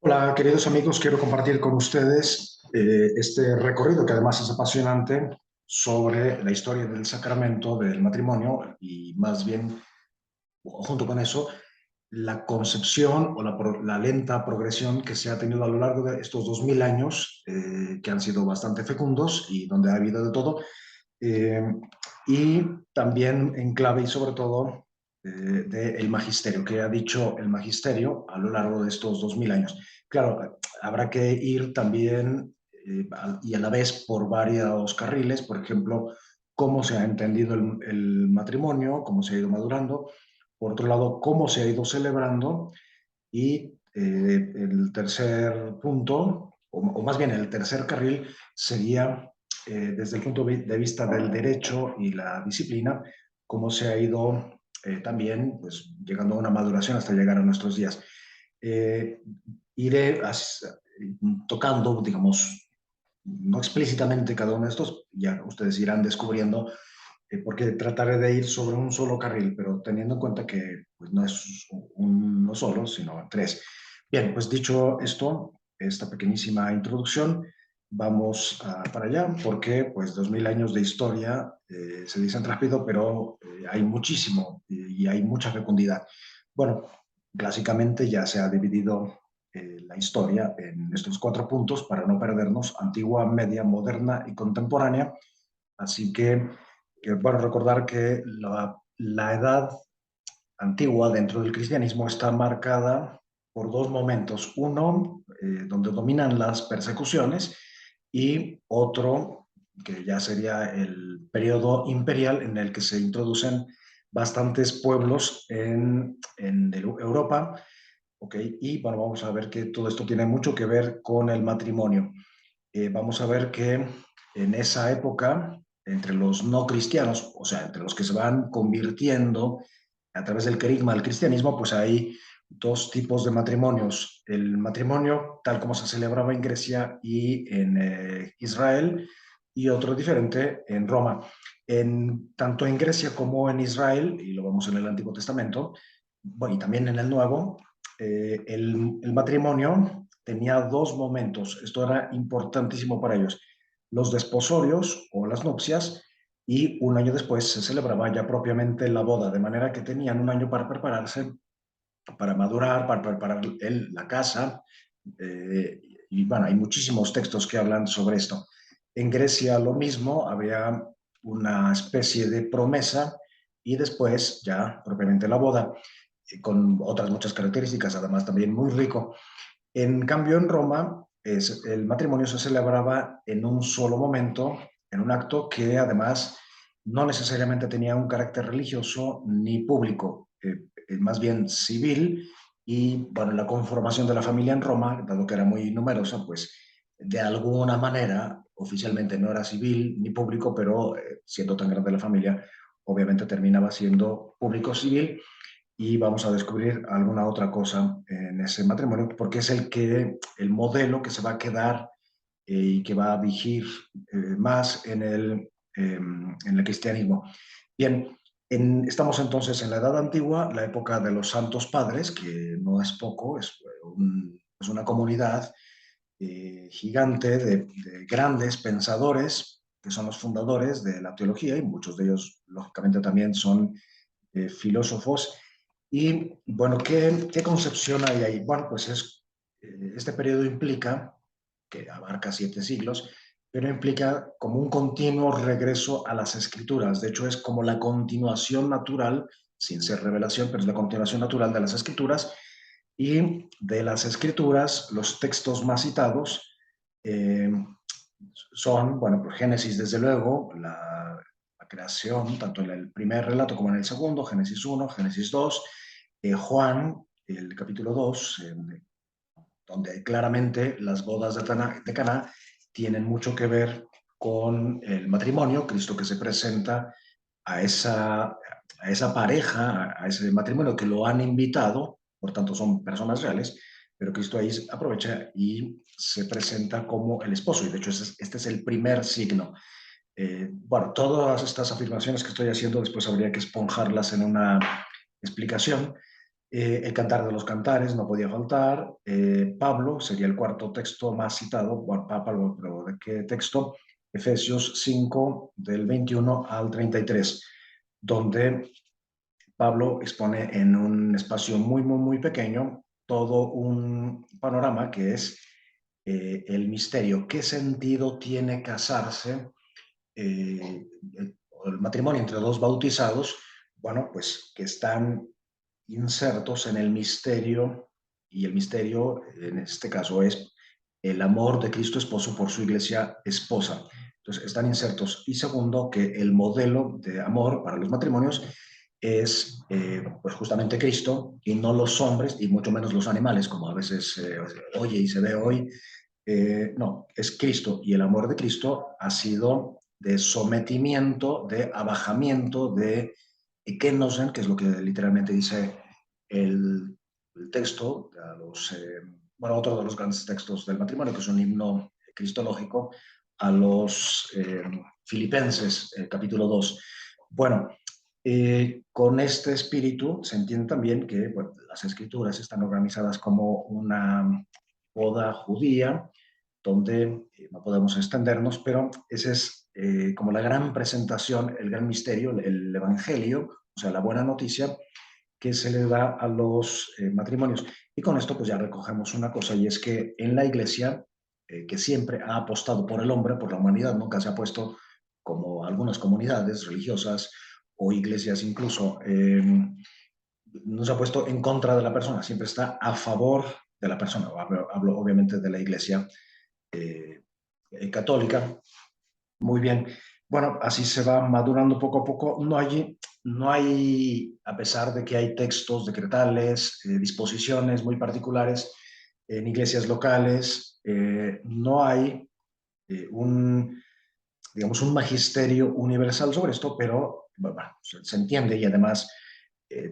Hola, queridos amigos, quiero compartir con ustedes este recorrido que además es apasionante sobre la historia del sacramento del matrimonio y más bien, junto con eso, la concepción o la lenta progresión que se ha tenido a lo largo de estos 2000 años, que han sido bastante fecundos y donde ha habido de todo, eh, y también en clave y sobre todo del magisterio, que ha dicho el magisterio a lo largo de estos 2000 años. Claro, habrá que ir también y a la vez por varios carriles, por ejemplo, cómo se ha entendido el matrimonio, cómo se ha ido madurando, por otro lado, cómo se ha ido celebrando y el tercer punto, o más bien el tercer carril, sería desde el punto de vista del derecho y la disciplina, cómo se ha ido también pues, llegando a una maduración hasta llegar a nuestros días. Eh, iré tocando, digamos, no explícitamente cada uno de estos, ya ustedes irán descubriendo porque trataré de ir sobre un solo carril, pero teniendo en cuenta que pues, no es uno solo, sino tres. Bien, pues dicho esto, esta pequeñísima introducción, vamos para allá, porque pues 2000 años de historia se dicen rápido, pero hay muchísimo y hay mucha fecundidad. Bueno, clásicamente ya se ha dividido la historia en estos cuatro puntos para no perdernos antigua, media, moderna y contemporánea. Así que bueno, recordar que la edad antigua dentro del cristianismo está marcada por dos momentos. Uno, donde dominan las persecuciones y otro, que ya sería el periodo imperial en el que se introducen bastantes pueblos en Europa. Okay. Y bueno, vamos a ver que todo esto tiene mucho que ver con el matrimonio. Vamos a ver que en esa época, entre los no cristianos, o sea, entre los que se van convirtiendo a través del querigma al cristianismo, pues hay dos tipos de matrimonios. El matrimonio tal como se celebraba en Grecia y en Israel, y otro diferente en Roma. Tanto en Grecia como en Israel, y lo vemos en el Antiguo Testamento, bueno, y también en el Nuevo, el matrimonio tenía dos momentos. Esto era importantísimo para ellos. Los desposorios o las nupcias, y un año después se celebraba ya propiamente la boda, de manera que tenían un año para prepararse, para madurar, para preparar la casa. eh, y bueno, hay muchísimos textos que hablan sobre esto. En Grecia lo mismo, había una especie de promesa y después ya propiamente la boda, con otras muchas características, además también muy rico. En cambio, en Roma, el matrimonio se celebraba en un solo momento, en un acto que además no necesariamente tenía un carácter religioso ni público, más bien civil. Y bueno, la conformación de la familia en Roma, dado que era muy numerosa, pues de alguna manera, oficialmente no era civil ni público, pero siendo tan grande la familia, obviamente terminaba siendo público civil. Y vamos a descubrir alguna otra cosa en ese matrimonio, porque es el modelo que se va a quedar y que va a vigir más en el cristianismo. Bien, estamos entonces en la Edad Antigua, la época de los Santos Padres, que no es poco, es una comunidad gigante de grandes pensadores que son los fundadores de la teología, y muchos de ellos, lógicamente, también son filósofos. Y bueno, ¿qué concepción hay ahí? Bueno, pues este periodo implica, que abarca 7 siglos, pero implica como un continuo regreso a las escrituras. De hecho, es como la continuación natural, sin ser revelación, pero es la continuación natural de las escrituras. Y de las escrituras, los textos más citados eh, son, bueno, por Génesis, desde luego, la creación, tanto en el primer relato como en el segundo, Génesis 1, Génesis 2, Juan, el capítulo 2, donde claramente las bodas de Caná tienen mucho que ver con el matrimonio, Cristo que se presenta a esa pareja, a ese matrimonio que lo han invitado, por tanto son personas reales, pero Cristo ahí aprovecha y se presenta como el esposo, y de hecho este es el primer signo. Bueno, todas estas afirmaciones que estoy haciendo después habría que esponjarlas en una explicación, El Cantar de los Cantares no podía faltar. Pablo sería el cuarto texto más citado. Bueno, Pablo, pero ¿de qué texto? Efesios 5, del 21 al 33, donde Pablo expone en un espacio muy, muy, muy pequeño todo un panorama que es el misterio. ¿Qué sentido tiene casarse, el matrimonio entre dos bautizados? Bueno, pues que están insertos en el misterio, y el misterio en este caso es el amor de Cristo esposo por su iglesia esposa. Entonces están insertos. Y segundo, que el modelo de amor para los matrimonios es pues justamente Cristo y no los hombres y mucho menos los animales, como a veces oye y se ve hoy. No, es Cristo, y el amor de Cristo ha sido de sometimiento, de abajamiento, de kenosen, que es lo que literalmente dice el, el texto, a los, bueno, otro de los grandes textos del matrimonio, que es un himno cristológico, a los Filipenses, capítulo 2. Bueno, con este espíritu se entiende también que bueno, las escrituras están organizadas como una boda judía, donde no podemos extendernos, pero esa es como la gran presentación, el gran misterio, el evangelio, o sea, la buena noticia que se le da a los matrimonios. Y con esto pues ya recogemos una cosa, y es que en la iglesia, que siempre ha apostado por el hombre, por la humanidad, nunca se ha puesto como algunas comunidades religiosas o iglesias incluso, no se ha puesto en contra de la persona, siempre está a favor de la persona. Hablo obviamente de la iglesia eh, católica. Muy bien. Bueno, así se va madurando poco a poco. No hay, a pesar de que hay textos decretales, disposiciones muy particulares en iglesias locales, no hay un, digamos, un magisterio universal sobre esto, pero bueno, se entiende, y además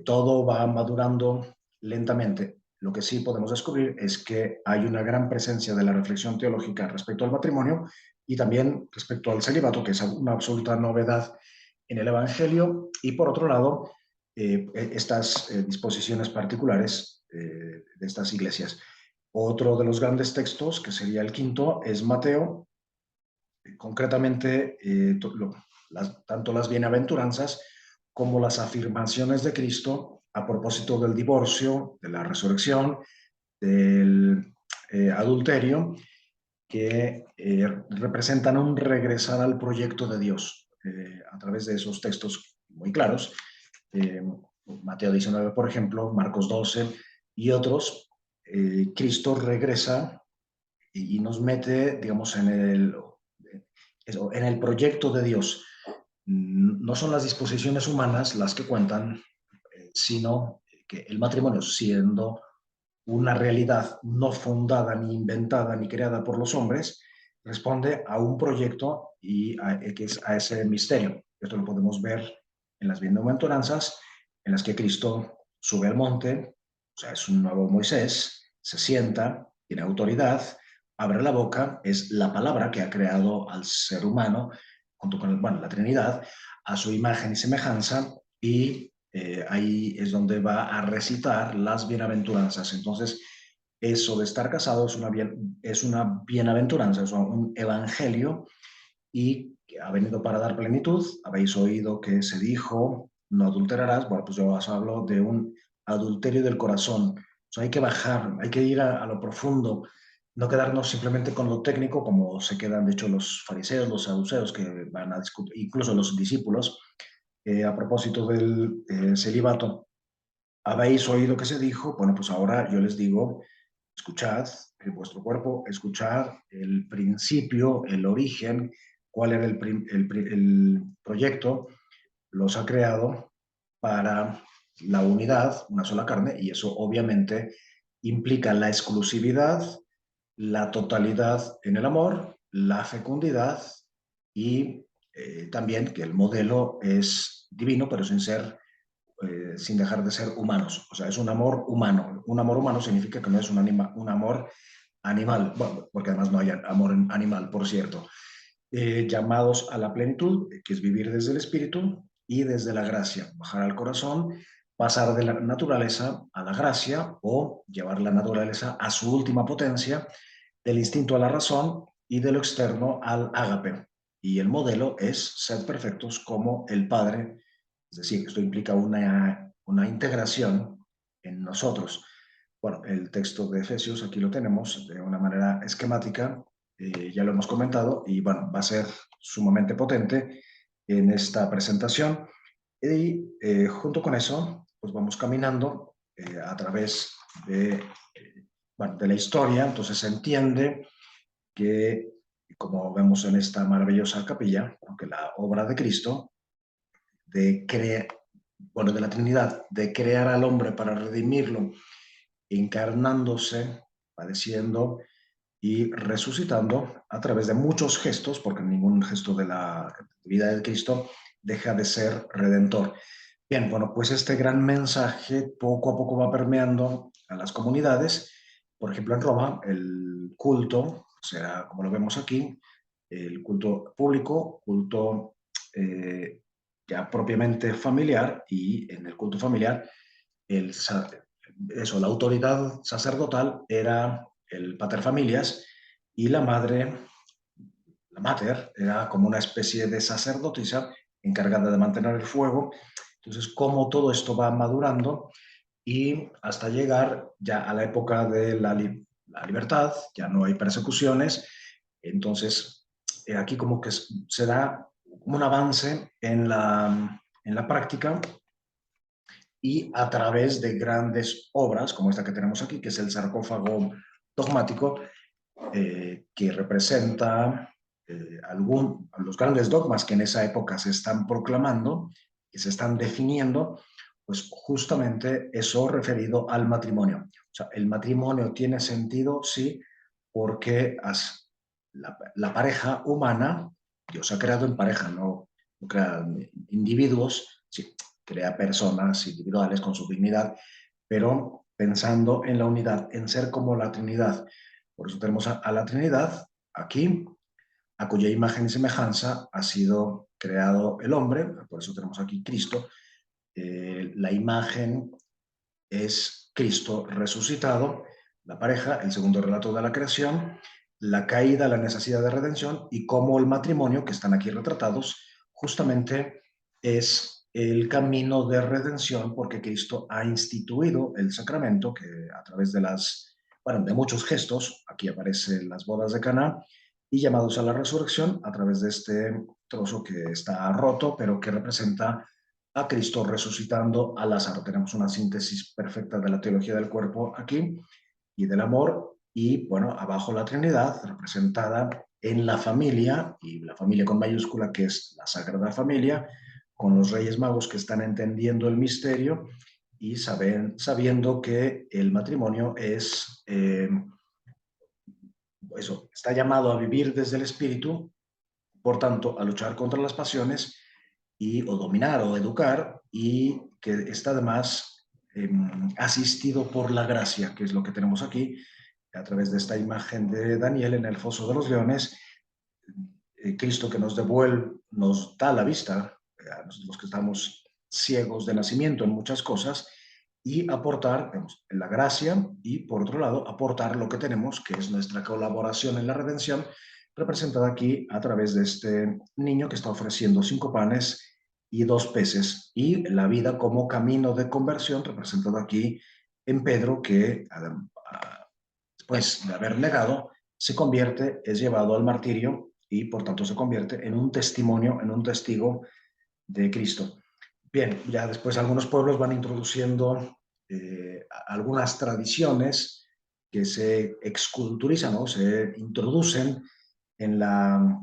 todo va madurando lentamente. Lo que sí podemos descubrir es que hay una gran presencia de la reflexión teológica respecto al matrimonio y también respecto al celibato, que es una absoluta novedad en el Evangelio. Y por otro lado, estas disposiciones particulares de estas iglesias. Otro de los grandes textos, que sería el quinto, es Mateo, concretamente tanto las bienaventuranzas como las afirmaciones de Cristo a propósito del divorcio, de la resurrección, del adulterio, que representan un regresar al proyecto de Dios a través de esos textos muy claros. eh, Mateo 19, por ejemplo, Marcos 12 y otros. Cristo regresa y nos mete, digamos, en el proyecto de Dios. No son las disposiciones humanas las que cuentan, sino que el matrimonio, siendo una realidad no fundada, ni inventada, ni creada por los hombres, responde a un proyecto y que es a ese misterio. Esto lo podemos ver en las bienaventuranzas, en las que Cristo sube al monte, o sea, es un nuevo Moisés, se sienta, tiene autoridad, abre la boca, es la palabra que ha creado al ser humano, junto con bueno, la Trinidad, a su imagen y semejanza, y ahí es donde va a recitar las bienaventuranzas. Entonces, eso de estar casado es una bienaventuranza, es un evangelio, y que ha venido para dar plenitud. Habéis oído que se dijo, no adulterarás. Bueno, pues yo os hablo de un adulterio del corazón. O sea, hay que bajar, hay que ir a lo profundo, no quedarnos simplemente con lo técnico, como se quedan, de hecho, los fariseos, los saduceos, que van a discutir, incluso los discípulos, a propósito del celibato. ¿Habéis oído que se dijo? Bueno, pues ahora yo les digo, escuchad en vuestro cuerpo, escuchad el principio, el origen, cuál era el proyecto. Los ha creado para la unidad, una sola carne, y eso obviamente implica la exclusividad, la totalidad en el amor, la fecundidad, y también que el modelo es divino, pero sin dejar de ser humanos. O sea, es un amor humano. Un amor humano significa que no es un amor animal, bueno, porque además no hay amor animal, por cierto. Llamados a la plenitud, que es vivir desde el espíritu y desde la gracia, bajar al corazón, pasar de la naturaleza a la gracia o llevar la naturaleza a su última potencia, del instinto a la razón y de lo externo al ágape. Y el modelo es ser perfectos como el Padre, es decir, esto implica una integración en nosotros. Bueno, el texto de Efesios aquí lo tenemos de una manera esquemática, ya lo hemos comentado, y bueno, va a ser sumamente potente en esta presentación. Y junto con eso, pues vamos caminando a través bueno, de la historia, entonces se entiende que, como vemos en esta maravillosa capilla, que la obra de Cristo, bueno, de la Trinidad, de crear al hombre para redimirlo, encarnándose, padeciendo y resucitando a través de muchos gestos, porque ningún gesto de la vida de Cristo deja de ser redentor. Bien, bueno, pues este gran mensaje poco a poco va permeando a las comunidades. Por ejemplo, en Roma, el culto será, como lo vemos aquí, el culto público, culto ya propiamente familiar, y en el culto familiar, el, la autoridad sacerdotal era el pater familias, y la mater, era como una especie de sacerdotisa encargada de mantener el fuego. Entonces, cómo todo esto va madurando y hasta llegar ya a la época de la libertad, ya no hay persecuciones. Entonces, aquí como que se da un avance en la práctica, y a través de grandes obras como esta que tenemos aquí, que es el sarcófago dogmático, que representa los grandes dogmas que en esa época se están proclamando, que se están definiendo, pues justamente eso referido al matrimonio. O sea, el matrimonio tiene sentido, sí, porque la pareja humana, Dios ha creado en pareja, no crea individuos, sí, crea personas individuales con su dignidad, pero pensando en la unidad, en ser como la Trinidad. Por eso tenemos a la Trinidad aquí, a cuya imagen y semejanza ha sido creado el hombre. Por eso tenemos aquí Cristo. La imagen es Cristo resucitado, la pareja, el segundo relato de la creación, la caída, la necesidad de redención, y cómo el matrimonio, que están aquí retratados, justamente es el camino de redención, porque Cristo ha instituido el sacramento que a través de bueno, de muchos gestos, aquí aparecen las bodas de Caná, y llamados a la resurrección a través de este trozo que está roto, pero que representa a Cristo resucitando a Lázaro. Tenemos una síntesis perfecta de la teología del cuerpo aquí y del amor, y bueno, abajo la Trinidad representada en la familia, y la familia con mayúscula, que es la Sagrada Familia, con los Reyes Magos que están entendiendo el misterio y sabiendo que el matrimonio es, eso, está llamado a vivir desde el espíritu, por tanto, a luchar contra las pasiones, o dominar o educar, y que está además asistido por la gracia, que es lo que tenemos aquí, a través de esta imagen de Daniel en el foso de los leones. Cristo que nos devuelve, nos da la vista, a los que estamos ciegos de nacimiento en muchas cosas, y aportar, digamos, la gracia, y por otro lado aportar lo que tenemos, que es nuestra colaboración en la redención, representada aquí a través de este niño que está ofreciendo 5 panes y 2 peces, y la vida como camino de conversión, representado aquí en Pedro, que después de haber negado, se convierte, es llevado al martirio, y por tanto se convierte en un testimonio, en un testigo de Cristo. Bien, ya después algunos pueblos van introduciendo algunas tradiciones que se exculturizan, ¿no? Se introducen en la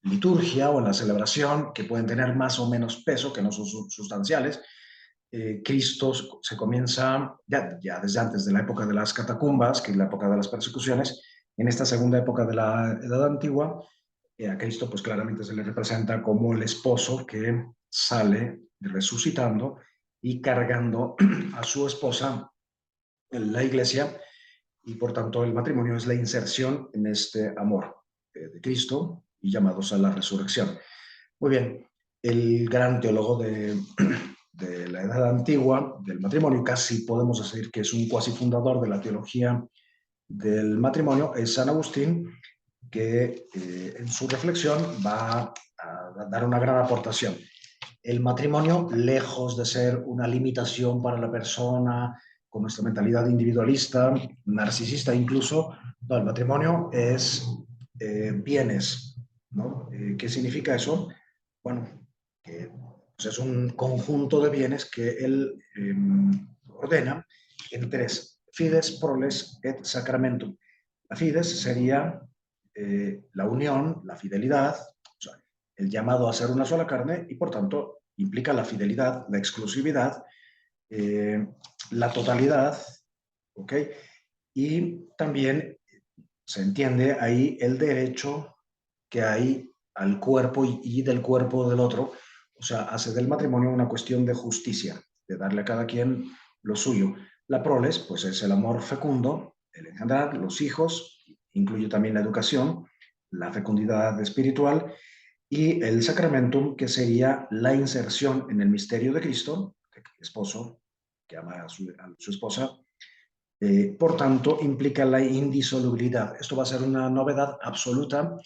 liturgia o en la celebración, que pueden tener más o menos peso, que no son sustanciales. Cristo se comienza ya desde antes de la época de las catacumbas, que es la época de las persecuciones. En esta segunda época de la Edad Antigua, a Cristo pues claramente se le representa como el esposo que sale resucitando y cargando a su esposa en la iglesia, y por tanto el matrimonio es la inserción en este amor de Cristo, y llamados a la resurrección. Muy bien, el gran teólogo de la edad antigua del matrimonio, casi podemos decir que es un cuasi fundador de la teología del matrimonio, es San Agustín, que en su reflexión va a dar una gran aportación. El matrimonio, lejos de ser una limitación para la persona con nuestra mentalidad individualista, narcisista incluso, no, el matrimonio es bienes, ¿no? ¿Qué significa eso? Bueno, que pues es un conjunto de bienes que él ordena en tres: fides, proles et sacramentum. La fides sería la unión, la fidelidad, o sea, el llamado a ser una sola carne, y por tanto implica la fidelidad, la exclusividad, eh, la totalidad, ¿ok? Y también se entiende ahí el derecho que hay al cuerpo y del cuerpo del otro, o sea, hace del matrimonio una cuestión de justicia, de darle a cada quien lo suyo. La proles, pues es el amor fecundo, el engendrar, los hijos, incluye también la educación, la fecundidad espiritual, y el sacramentum, que sería la inserción en el misterio de Cristo, el esposo que ama a su esposa. Por tanto, implica la indisolubilidad. Esto va a ser una novedad absoluta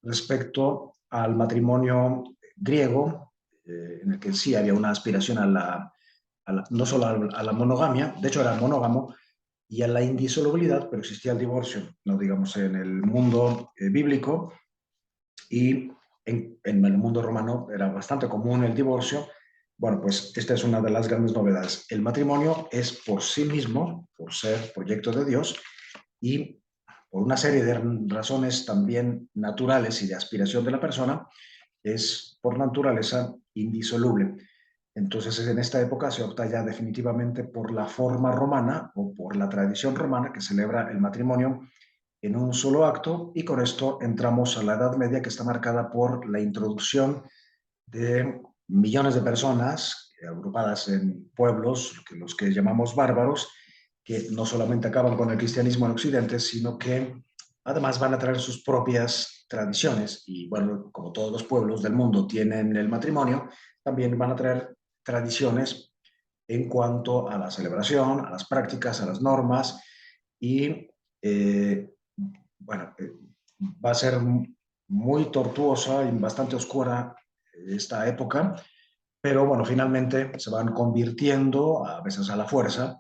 respecto al matrimonio griego, en el que sí había una aspiración no solo a la monogamia, de hecho era monógamo, y a la indisolubilidad, pero existía el divorcio, no digamos en el mundo bíblico, y en el mundo romano era bastante común el divorcio. Bueno, pues esta es una de las grandes novedades. El matrimonio es por sí mismo, por ser proyecto de Dios, y por una serie de razones también naturales y de aspiración de la persona, es por naturaleza indisoluble. Entonces, en esta época se opta ya definitivamente por la forma romana o por la tradición romana, que celebra el matrimonio en un solo acto, y con esto entramos a la Edad Media, que está marcada por la introducción de millones de personas agrupadas en pueblos, los que llamamos bárbaros, que no solamente acaban con el cristianismo en Occidente, sino que además van a traer sus propias tradiciones. Y bueno, como todos los pueblos del mundo tienen el matrimonio, también van a traer tradiciones en cuanto a la celebración, a las prácticas, a las normas, y bueno, va a ser muy tortuosa y bastante oscura esta época, pero bueno, finalmente se van convirtiendo, a veces a la fuerza,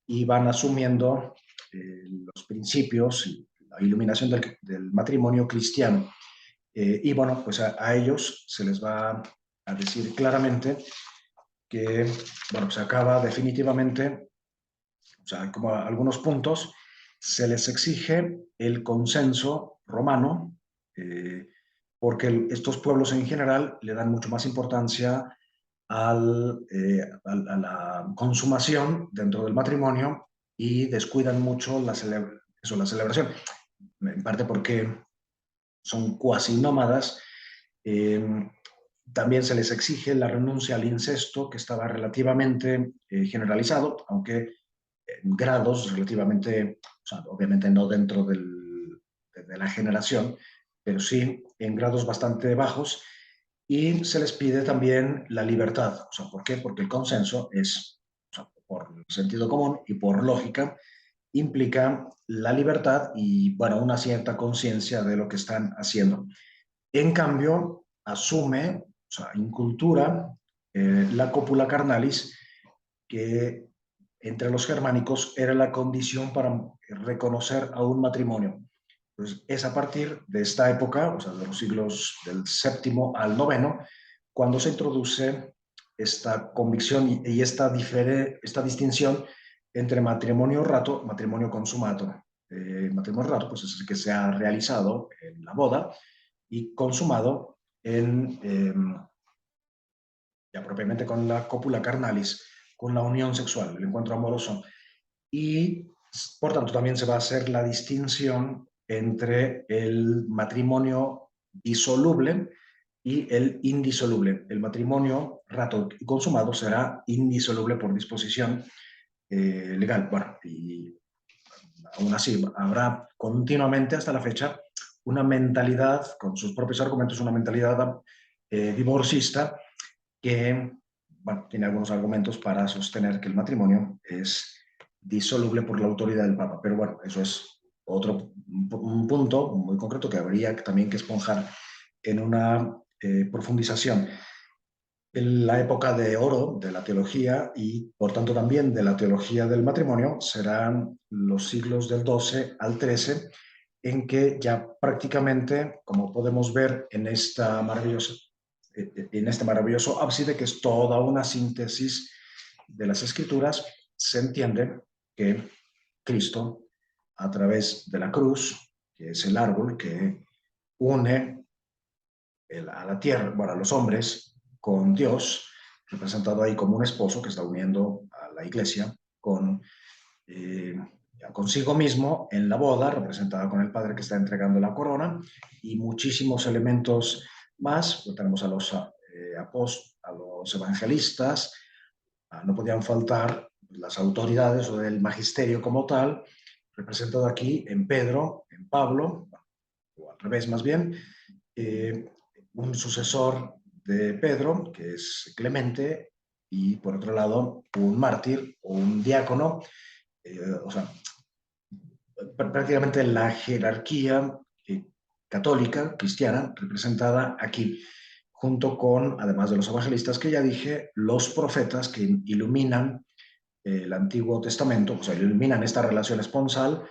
y van asumiendo los principios y la iluminación del matrimonio cristiano. Y bueno, pues a ellos se les va a decir claramente que, bueno, se acaba definitivamente, o sea, hay como algunos puntos, se les exige el consenso romano, porque estos pueblos en general le dan mucho más importancia a la consumación dentro del matrimonio, y descuidan mucho la celebración, en parte porque son cuasi nómadas. Eh, También se les exige la renuncia al incesto, que estaba relativamente generalizado, aunque en grados relativamente, o sea, obviamente no dentro de la generación, pero sí en grados bastante bajos. Y se les pide también la libertad. O sea, ¿por qué? Porque el consenso es, o sea, por sentido común y por lógica, implica la libertad y, bueno, una cierta conciencia de lo que están haciendo. En cambio, asume, o sea, incultura la copula carnalis, que entre los germánicos era la condición para reconocer a un matrimonio. Pues es a partir de esta época, o sea, de los siglos del séptimo al noveno, cuando se introduce esta convicción y esta distinción entre matrimonio rato, matrimonio consumato. Matrimonio rato, pues es el que se ha realizado en la boda, y consumado ya propiamente con la cópula carnalis, con la unión sexual, el encuentro amoroso. Y por tanto también se va a hacer la distinción entre el matrimonio disoluble y el indisoluble. El matrimonio rato y consumado será indisoluble por disposición legal. Bueno, y aún así habrá continuamente hasta la fecha una mentalidad, con sus propios argumentos, una mentalidad divorcista, que bueno, tiene algunos argumentos para sostener que el matrimonio es disoluble por la autoridad del Papa, pero bueno, eso es otro un punto muy concreto que habría también que esponjar en una profundización. En la época de oro de la teología y por tanto también de la teología del matrimonio serán los siglos del 12 al 13, en que ya prácticamente, como podemos ver en este maravilloso ábside, que es toda una síntesis de las escrituras, se entiende que Cristo, a través de la cruz, que es el árbol que une a la tierra, bueno, a los hombres con Dios, representado ahí como un esposo que está uniendo a la iglesia eh, consigo mismo en la boda, representada con el padre que está entregando la corona, y muchísimos elementos más. Pues tenemos a los a los evangelistas, no podían faltar las autoridades o el magisterio como tal, representado aquí en Pedro, en Pablo, o al revés más bien, eh, un sucesor de Pedro, que es Clemente, y por otro lado un mártir o un diácono, o sea, prácticamente la jerarquía católica, cristiana, representada aquí, junto con, además de los evangelistas que ya dije, los profetas que iluminan el Antiguo Testamento, o sea, iluminan esta relación esponsal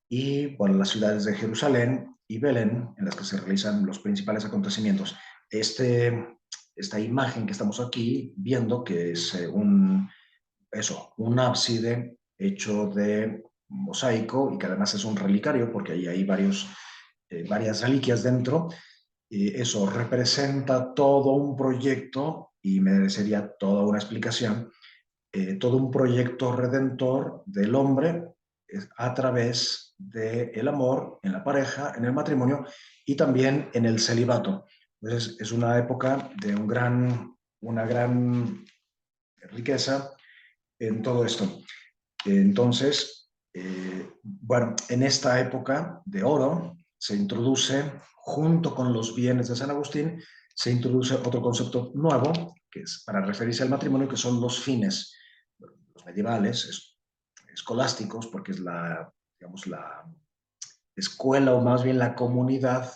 y bueno, las ciudades de Jerusalén y Belén, en las que se realizan los principales acontecimientos. Esta imagen que estamos aquí viendo, que es un ábside hecho de mosaico y que además es un relicario, porque ahí hay varias reliquias dentro, eso representa todo un proyecto y merecería toda una explicación, todo un proyecto redentor del hombre a través del amor en la pareja, en el matrimonio y también en el celibato. Entonces es una época de una gran riqueza en todo esto. Entonces, bueno, en esta época de oro se introduce, junto con los bienes de San Agustín, se introduce otro concepto nuevo, que es para referirse al matrimonio, que son los fines, los medievales, escolásticos, porque es digamos, la escuela o más bien la comunidad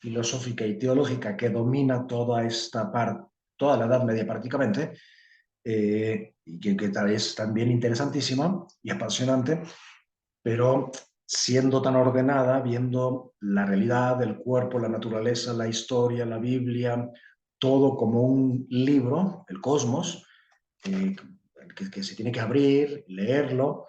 filosófica y teológica que domina toda esta parte, toda la Edad Media prácticamente, y que tal es también interesantísima y apasionante, pero siendo tan ordenada, viendo la realidad del cuerpo, la naturaleza, la historia, la Biblia, todo como un libro, el cosmos, eh, que se tiene que abrir, leerlo,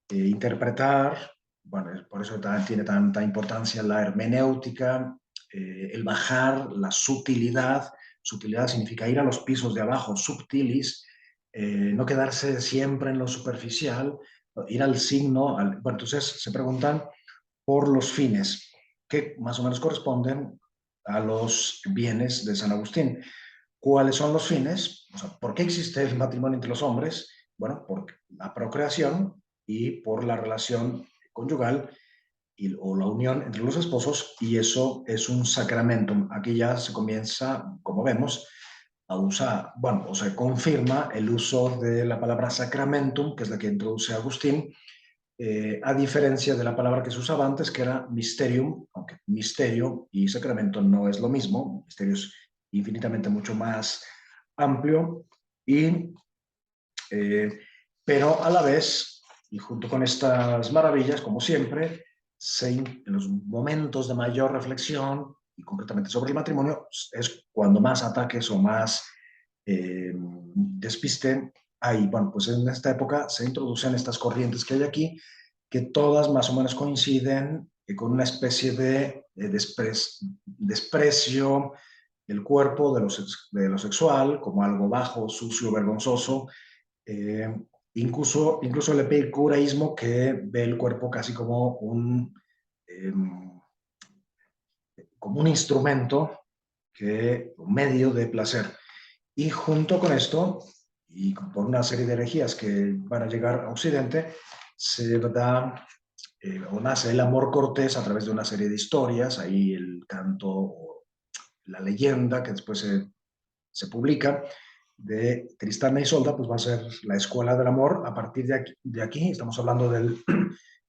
interpretar. Bueno, por eso tiene tanta importancia la hermenéutica, el bajar, la sutilidad. Sutilidad significa ir a los pisos de abajo, subtilis, no quedarse siempre en lo superficial, ir al signo. Bueno, entonces se preguntan por los fines que más o menos corresponden a los bienes de San Agustín. ¿Cuáles son los fines? O sea, ¿por qué existe el matrimonio entre los hombres? Bueno, por la procreación y por la relación conyugal o la unión entre los esposos, y eso es un sacramento. Aquí ya se comienza, como vemos, a usar, bueno, o se confirma el uso de la palabra sacramentum, que es la que introduce Agustín, a diferencia de la palabra que se usaba antes, que era mysterium, aunque misterio y sacramento no es lo mismo. Misterio es infinitamente mucho más amplio, y, eh, pero a la vez, y junto con estas maravillas, como siempre, en los momentos de mayor reflexión, y concretamente sobre el matrimonio, es cuando más ataques o más despiste hay. Bueno, pues en esta época se introducen estas corrientes que hay aquí, que todas más o menos coinciden con una especie de desprecio del cuerpo, de lo sexual, como algo bajo, sucio, vergonzoso. Eh, incluso el epicureísmo, que ve el cuerpo casi eh, como un instrumento, un medio de placer. Y junto con esto, y por una serie de herejías que van a llegar a Occidente, se da o nace el amor cortés a través de una serie de historias, ahí el canto o la leyenda que después se publica, de Tristán e Isolda, pues va a ser la escuela del amor a partir de aquí estamos hablando del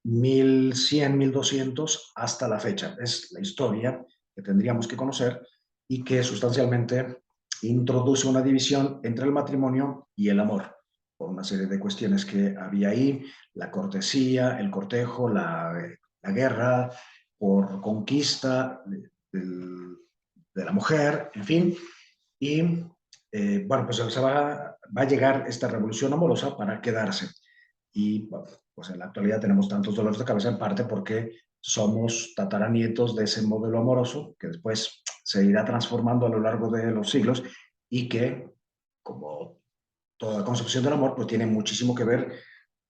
1100, 1200 hasta la fecha. Es la historia que tendríamos que conocer y que sustancialmente introduce una división entre el matrimonio y el amor, por una serie de cuestiones que había ahí, la cortesía, el cortejo, la guerra por conquista de la mujer, en fin, y bueno, pues va a llegar esta revolución amorosa para quedarse. Y bueno, pues en la actualidad tenemos tantos dolores de cabeza en parte porque somos tataranietos de ese modelo amoroso que después se irá transformando a lo largo de los siglos y que, como toda concepción del amor, pues tiene muchísimo que ver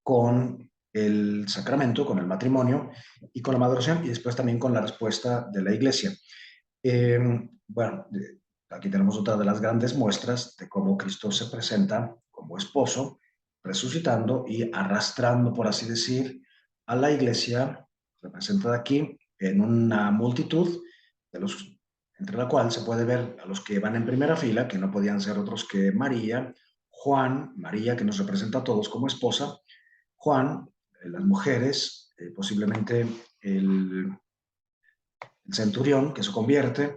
con el sacramento, con el matrimonio y con la maduración y después también con la respuesta de la iglesia. Eh, bueno, aquí tenemos otra de las grandes muestras de cómo Cristo se presenta como esposo, resucitando y arrastrando, por así decir, a la iglesia, representada aquí en una multitud, de los, entre la cual se puede ver a los que van en primera fila, que no podían ser otros que María, Juan, María, que nos representa a todos como esposa, Juan, las mujeres, posiblemente el centurión que se convierte,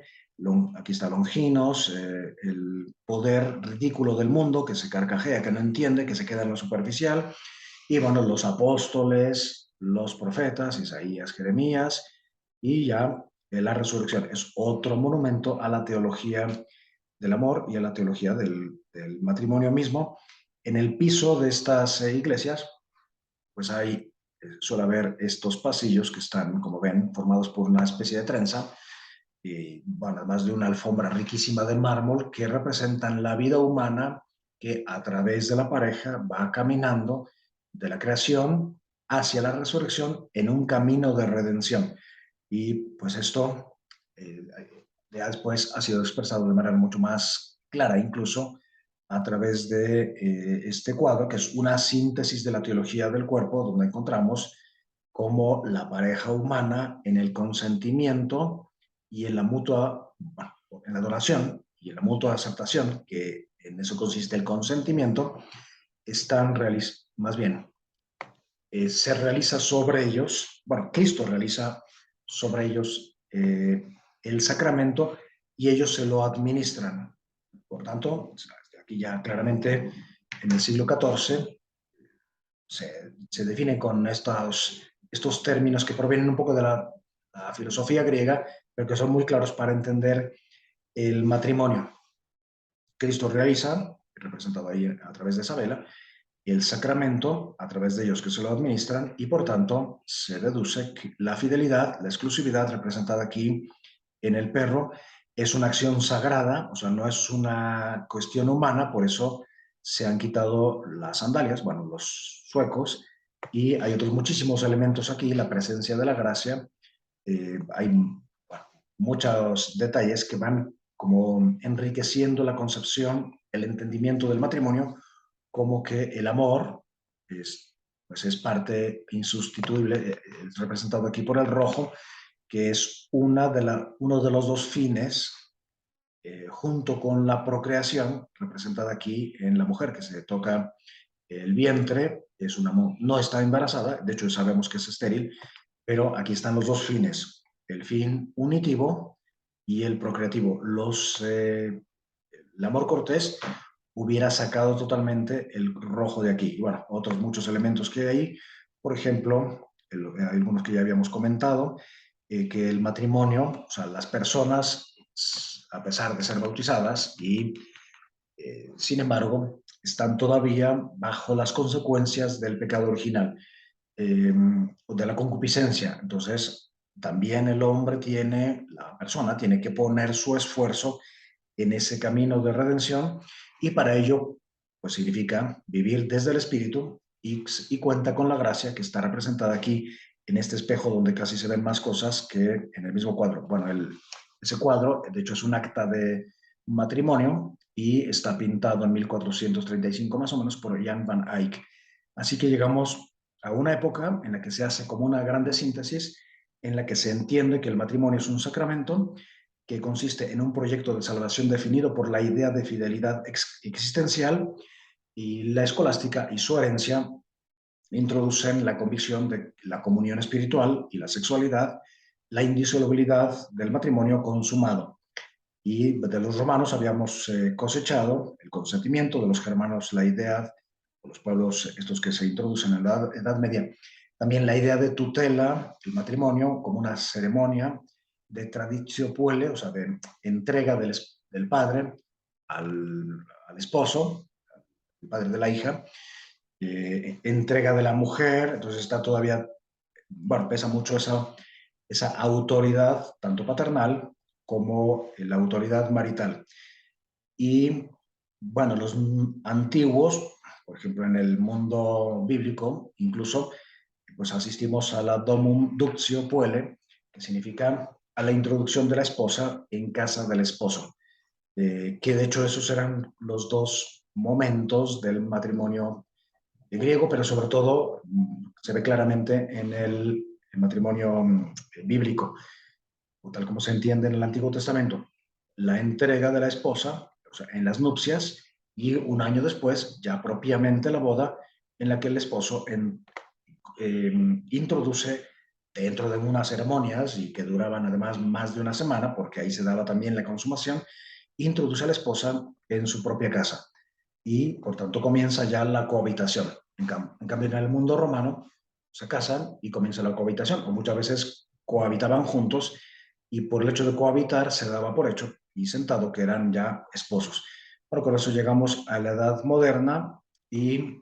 aquí está Longinos, el poder ridículo del mundo que se carcajea, que no entiende, que se queda en lo superficial, y bueno, los apóstoles, los profetas, Isaías, Jeremías, y ya la resurrección es otro monumento a la teología del amor y a la teología del matrimonio mismo. En el piso de estas iglesias, pues hay, suele haber estos pasillos que están, como ven, formados por una especie de trenza, y bueno, además de una alfombra riquísima de mármol que representan la vida humana que a través de la pareja va caminando de la creación hacia la resurrección en un camino de redención. Y pues esto eh, ya después ha sido expresado de manera mucho más clara, incluso a través de este cuadro, que es una síntesis de la teología del cuerpo, donde encontramos cómo la pareja humana en el consentimiento y en la mutua, bueno, en la adoración y en la mutua aceptación, que en eso consiste el consentimiento, están más bien, se realiza sobre ellos, bueno, Cristo realiza sobre ellos el sacramento y ellos se lo administran. Por tanto, aquí ya claramente en el siglo XIV se define con estos términos que provienen un poco de la filosofía griega, pero que son muy claros para entender el matrimonio. Cristo realiza, representado ahí a través de esa vela, el sacramento a través de ellos que se lo administran y por tanto se deduce que la fidelidad, la exclusividad representada aquí en el perro es una acción sagrada, o sea, no es una cuestión humana, por eso se han quitado las sandalias, bueno, los suecos, y hay otros muchísimos elementos aquí, la presencia de la gracia, hay bueno, muchos detalles que van como enriqueciendo la concepción, el entendimiento del matrimonio, como que el amor pues es parte insustituible, es representado aquí por el rojo, que es uno de los dos fines, junto con la procreación, representada aquí en la mujer, que se toca el vientre, no está embarazada, de hecho sabemos que es estéril, pero aquí están los dos fines, el fin unitivo y el procreativo. El amor cortés hubiera sacado totalmente el rojo de aquí. Y bueno, otros muchos elementos que hay ahí, por ejemplo, algunos que ya habíamos comentado, que el matrimonio, o sea, las personas, a pesar de ser bautizadas y sin embargo, están todavía bajo las consecuencias del pecado original, de la concupiscencia. Entonces, también el hombre la persona tiene que poner su esfuerzo en ese camino de redención y para ello, pues significa vivir desde el Espíritu y cuenta con la gracia que está representada aquí en este espejo donde casi se ven más cosas que en el mismo cuadro. Bueno, ese cuadro, de hecho, es un acta de matrimonio y está pintado en 1435 más o menos por Jan van Eyck. Así que llegamos a una época en la que se hace como una grande síntesis, en la que se entiende que el matrimonio es un sacramento que consiste en un proyecto de salvación definido por la idea de fidelidad existencial, y la escolástica y su herencia introducen la convicción de la comunión espiritual y la sexualidad, la indisolubilidad del matrimonio consumado. Y de los romanos habíamos cosechado el consentimiento, de los germanos la idea, de los pueblos estos que se introducen en la Edad Media, también la idea de tutela, el matrimonio como una ceremonia de traditio puele, o sea, de entrega del padre al esposo, el padre de la hija, entrega de la mujer. Entonces está todavía, bueno, pesa mucho esa autoridad, tanto paternal como la autoridad marital. Y bueno, los antiguos, por ejemplo, en el mundo bíblico, incluso, pues asistimos a la domum ductio puele, que significa a la introducción de la esposa en casa del esposo, que de hecho esos eran los dos momentos del matrimonio griego, pero sobre todo se ve claramente en el matrimonio bíblico, o tal como se entiende en el Antiguo Testamento, la entrega de la esposa, o sea, en las nupcias, y un año después, ya propiamente la boda, en la que el esposo introduce dentro de unas ceremonias y que duraban además más de una semana, porque ahí se daba también la consumación, introduce a la esposa en su propia casa y por tanto comienza ya la cohabitación. En cambio, en el mundo romano se casan y comienza la cohabitación, o muchas veces cohabitaban juntos y por el hecho de cohabitar se daba por hecho y sentado que eran ya esposos. Bueno, con eso llegamos a la edad moderna y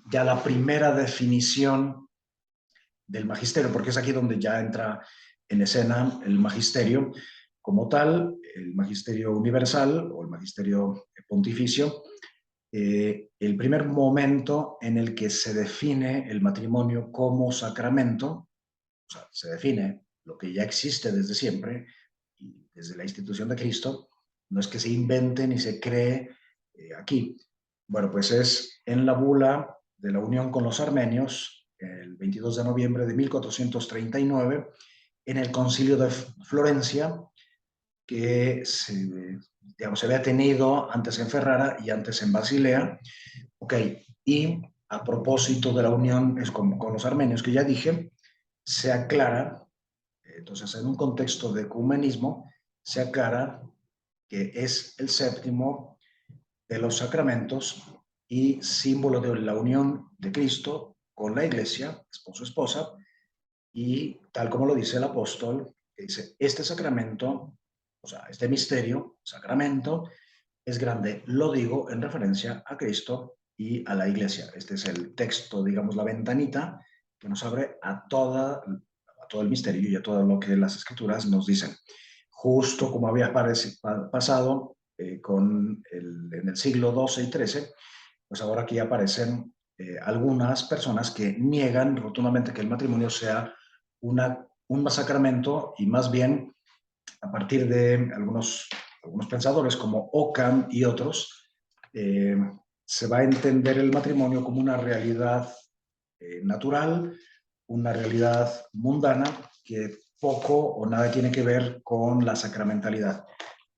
ya la primera definición del magisterio, porque es aquí donde ya entra en escena el magisterio como tal, el magisterio universal o el magisterio pontificio. El primer momento en el que se define el matrimonio como sacramento, o sea, se define lo que ya existe desde siempre y desde la institución de Cristo, no es que se invente ni se cree aquí. Bueno, pues es en la bula de la unión con los armenios, el 22 de noviembre de 1439, en el concilio de Florencia, que digamos, se había tenido antes en Ferrara y antes en Basilea. Ok, y a propósito de la unión con los armenios que ya dije, se aclara, entonces en un contexto de ecumenismo, se aclara que es el séptimo de los sacramentos y símbolo de la unión de Cristo con la iglesia, esposo-esposa, y tal como lo dice el apóstol, que dice, este sacramento, o sea, este misterio, sacramento, es grande. Lo digo en referencia a Cristo y a la iglesia. Este es el texto, digamos, la ventanita que nos abre a todo el misterio y a todo lo que las escrituras nos dicen. Justo como había pasado en el siglo XII y XIII, pues ahora aquí aparecen algunas personas que niegan rotundamente que el matrimonio sea un sacramento, y más bien a partir de algunos pensadores como Occam y otros, eh, se va a entender el matrimonio como una realidad natural, una realidad mundana que poco o nada tiene que ver con la sacramentalidad.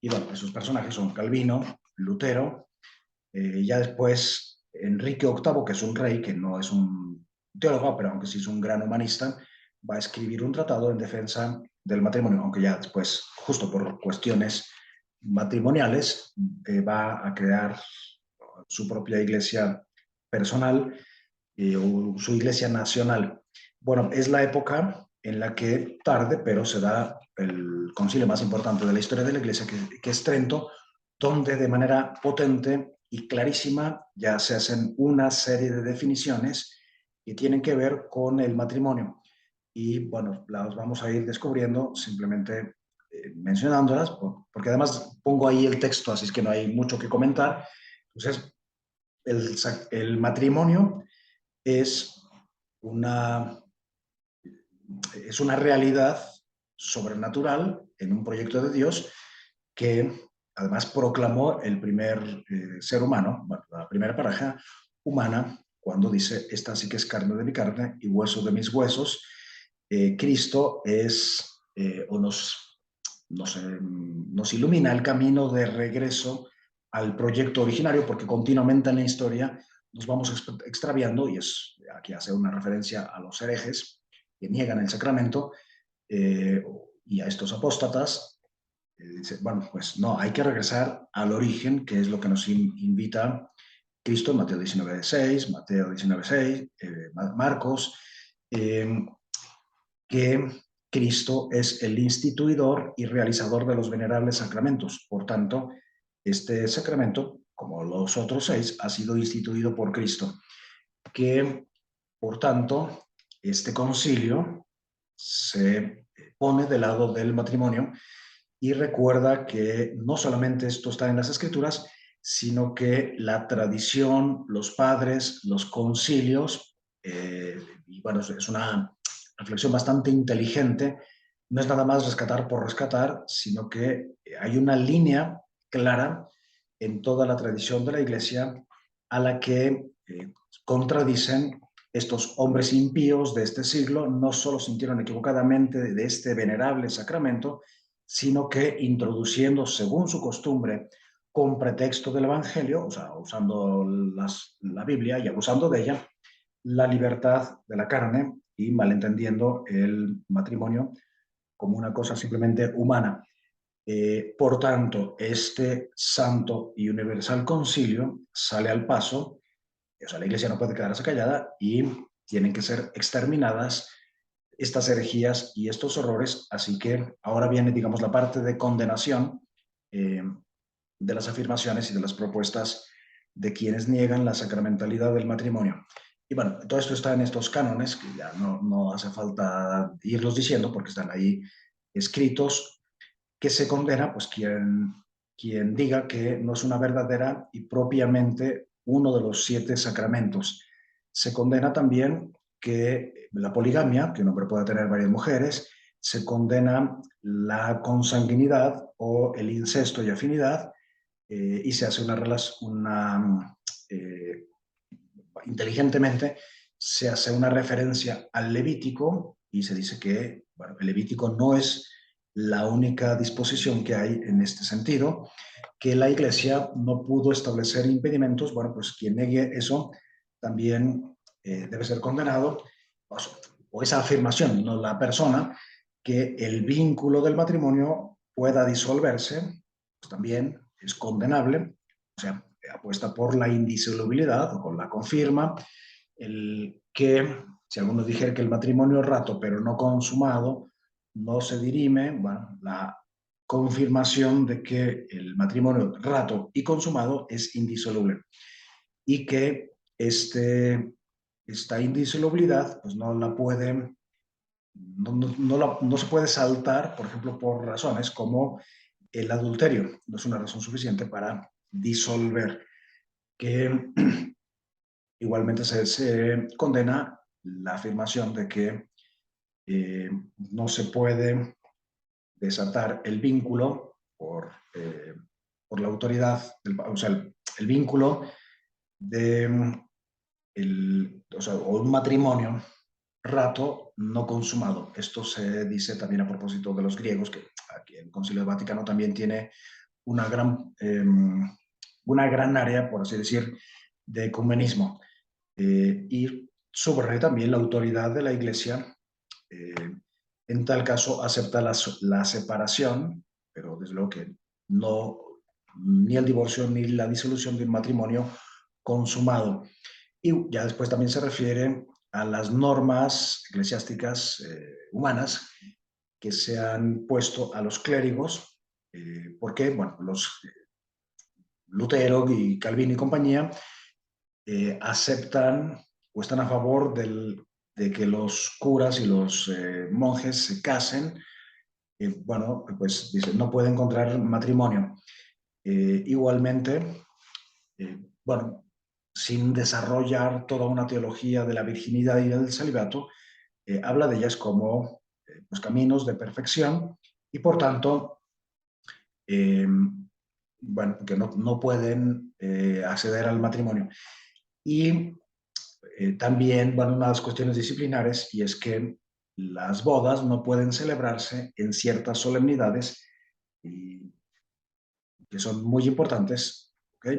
Y bueno, esos personajes son Calvino, Lutero, ya después Enrique VIII, que es un rey, que no es un teólogo, pero aunque sí es un gran humanista, va a escribir un tratado en defensa del matrimonio, aunque ya después, justo por cuestiones matrimoniales, va a crear su propia iglesia personal, o su iglesia nacional. Bueno, es la época en la que tarde, pero se da el concilio más importante de la historia de la iglesia, que es Trento, donde de manera potente y clarísima ya se hacen una serie de definiciones que tienen que ver con el matrimonio. Y bueno, las vamos a ir descubriendo simplemente mencionándolas, porque además pongo ahí el texto, así es que no hay mucho que comentar. Entonces, el matrimonio es una, es una realidad sobrenatural en un proyecto de Dios que además proclamó el primer ser humano, bueno, la primera pareja humana, cuando dice, esta sí que es carne de mi carne y hueso de mis huesos. Cristo es, o nos nos ilumina el camino de regreso al proyecto originario, porque continuamente en la historia nos vamos extraviando, y aquí hace una referencia a los herejes que niegan el sacramento, y a estos apóstatas. Dice, bueno, pues no, hay que regresar al origen, que es lo que nos invita Cristo en Mateo 19:6, Mateo 19:6, Marcos, que Cristo es el instituidor y realizador de los venerables sacramentos. Por tanto, este sacramento, como los otros 6, ha sido instituido por Cristo, que, por tanto, este concilio se pone del lado del matrimonio y recuerda que no solamente esto está en las Escrituras, sino que la tradición, los padres, los concilios, y bueno, es una reflexión bastante inteligente, no es nada más rescatar por rescatar, sino que hay una línea clara en toda la tradición de la Iglesia a la que contradicen estos hombres impíos de este siglo. No solo sintieron equivocadamente de este venerable sacramento, sino que introduciendo según su costumbre, con pretexto del Evangelio, o sea, usando la Biblia y abusando de ella, la libertad de la carne y malentendiendo el matrimonio como una cosa simplemente humana. Por tanto, este santo y universal concilio sale al paso, o sea, la Iglesia no puede quedarse callada y tienen que ser exterminadas estas herejías y estos horrores. Así que ahora viene, digamos, la parte de condenación de las afirmaciones y de las propuestas de quienes niegan la sacramentalidad del matrimonio. Y bueno, todo esto está en estos cánones, que ya no hace falta irlos diciendo porque están ahí escritos, que se condena pues quien diga que no es una verdadera y propiamente uno de los 7 sacramentos. Se condena también que la poligamia, que un hombre pueda tener varias mujeres, se condena la consanguinidad o el incesto y afinidad, y se hace inteligentemente se hace una referencia al Levítico y se dice que, bueno, el Levítico no es la única disposición que hay en este sentido, que la Iglesia no pudo establecer impedimentos. Bueno, pues quien niegue eso también debe ser condenado, o esa afirmación, no la persona, que el vínculo del matrimonio pueda disolverse, pues también es condenable. O sea, apuesta por la indisolubilidad o con la confirma, el que si alguno dijera que el matrimonio es rato pero no consumado, no se dirime, bueno, la confirmación de que el matrimonio rato y consumado es indisoluble y que esta indisolubilidad pues no la puede, no se puede saltar, por ejemplo, por razones como el adulterio. No es una razón suficiente para disolver, que igualmente se condena la afirmación de que no se puede desatar el vínculo por la autoridad, o sea, el vínculo de o un matrimonio rato no consumado. Esto se dice también a propósito de los griegos, que aquí el Concilio Vaticano también tiene una gran área, por así decir, de ecumenismo. Y subraya también la autoridad de la Iglesia. En tal caso, acepta la separación, pero desde luego que no, ni el divorcio ni la disolución de un matrimonio consumado. Y ya después también se refiere a las normas eclesiásticas humanas que se han puesto a los clérigos, porque, bueno, los Lutero y Calvino y compañía aceptan o están a favor de que los curas y los monjes se casen. Bueno, pues dicen, no puede encontrar matrimonio. Igualmente, bueno, sin desarrollar toda una teología de la virginidad y del celibato, habla de ellas como pues, caminos de perfección y por tanto, bueno, que no pueden acceder al matrimonio. Y también van unas cuestiones disciplinares, y es que las bodas no pueden celebrarse en ciertas solemnidades y que son muy importantes, ¿ok?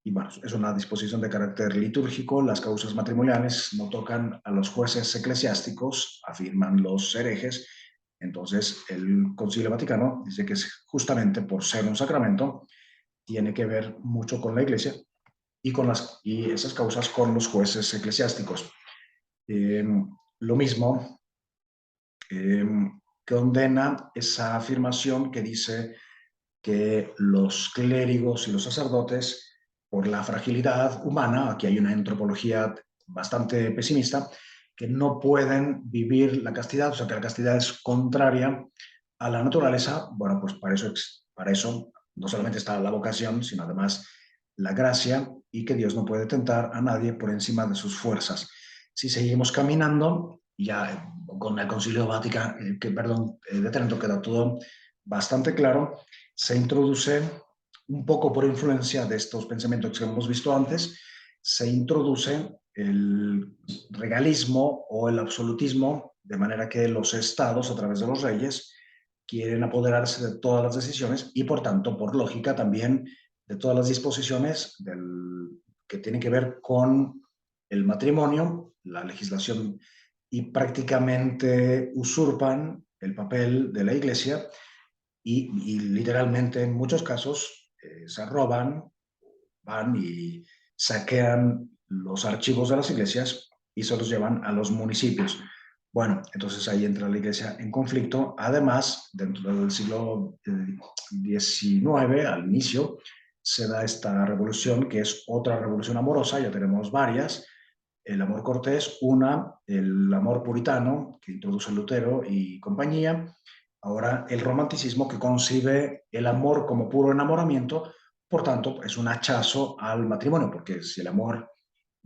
Y bueno, es una disposición de carácter litúrgico. Las causas matrimoniales no tocan a los jueces eclesiásticos, afirman los herejes. Entonces, el Concilio Vaticano dice que es justamente por ser un sacramento, tiene que ver mucho con la Iglesia y esas causas con los jueces eclesiásticos. Eh, lo mismo eh, condena esa afirmación que dice que los clérigos y los sacerdotes, por la fragilidad humana, aquí hay una antropología bastante pesimista, que no pueden vivir la castidad, o sea que la castidad es contraria a la naturaleza. Bueno, pues para eso no solamente está la vocación, sino además la gracia y que Dios no puede tentar a nadie por encima de sus fuerzas. Si seguimos caminando, ya con el Concilio Vaticano, de Trento queda todo bastante claro, se introduce un poco por influencia de estos pensamientos que hemos visto antes, se introduce el regalismo o el absolutismo, de manera que los estados, a través de los reyes, quieren apoderarse de todas las decisiones y, por tanto, por lógica, también de todas las disposiciones que tienen que ver con el matrimonio, la legislación, y prácticamente usurpan el papel de la Iglesia y literalmente en muchos casos se roban, van y saquean los archivos de las iglesias y se los llevan a los municipios. Bueno, entonces ahí entra la iglesia en conflicto. Además, dentro del siglo XIX, al inicio, se da esta revolución que es otra revolución amorosa, ya tenemos varias. El amor cortés, el amor puritano que introduce Lutero y compañía. Ahora, el romanticismo que concibe el amor como puro enamoramiento, por tanto, es un hachazo al matrimonio, porque si el amor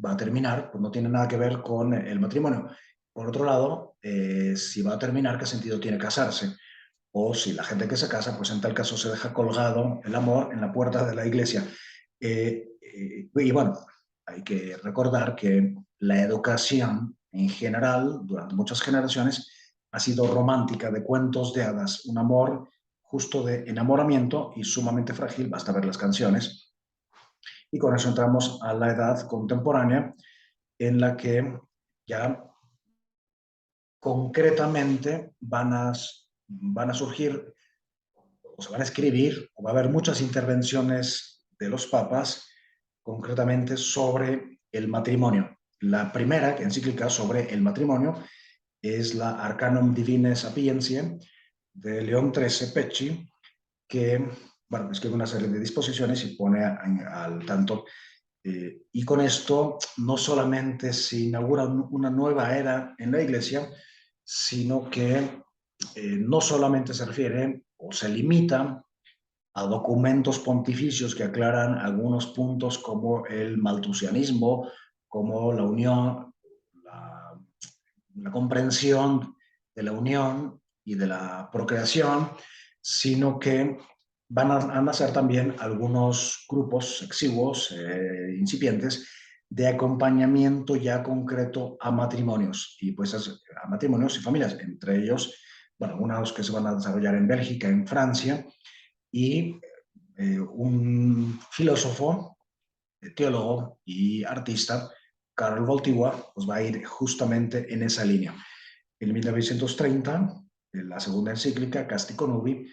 va a terminar, pues no tiene nada que ver con el matrimonio. Por otro lado, si va a terminar, ¿qué sentido tiene casarse? O si la gente que se casa, pues en tal caso se deja colgado el amor en la puerta de la iglesia. Y bueno, hay que recordar que la educación en general, durante muchas generaciones, ha sido romántica, de cuentos de hadas, un amor justo de enamoramiento y sumamente frágil, basta ver las canciones. Y con eso entramos a la edad contemporánea, en la que ya concretamente van a surgir o se van a escribir, o va a haber muchas intervenciones de los papas, concretamente sobre el matrimonio. La primera encíclica sobre el matrimonio es la Arcanum Divinae Sapientiae de León XIII Pecci, que bueno, escribe una serie de disposiciones y pone al tanto. Y con esto no solamente se inaugura una nueva era en la Iglesia, sino que no solamente se refiere o se limita a documentos pontificios que aclaran algunos puntos como el maltusianismo, como la unión, la comprensión de la unión y de la procreación, sino que van a nacer también algunos grupos exiguos, incipientes, de acompañamiento ya concreto a matrimonios y pues a matrimonios y familias, entre ellos, bueno, unos que se van a desarrollar en Bélgica, en Francia, y un filósofo, teólogo y artista, Karol Wojtyła, pues va a ir justamente en esa línea. En 1930, en la segunda encíclica, Casti Connubii,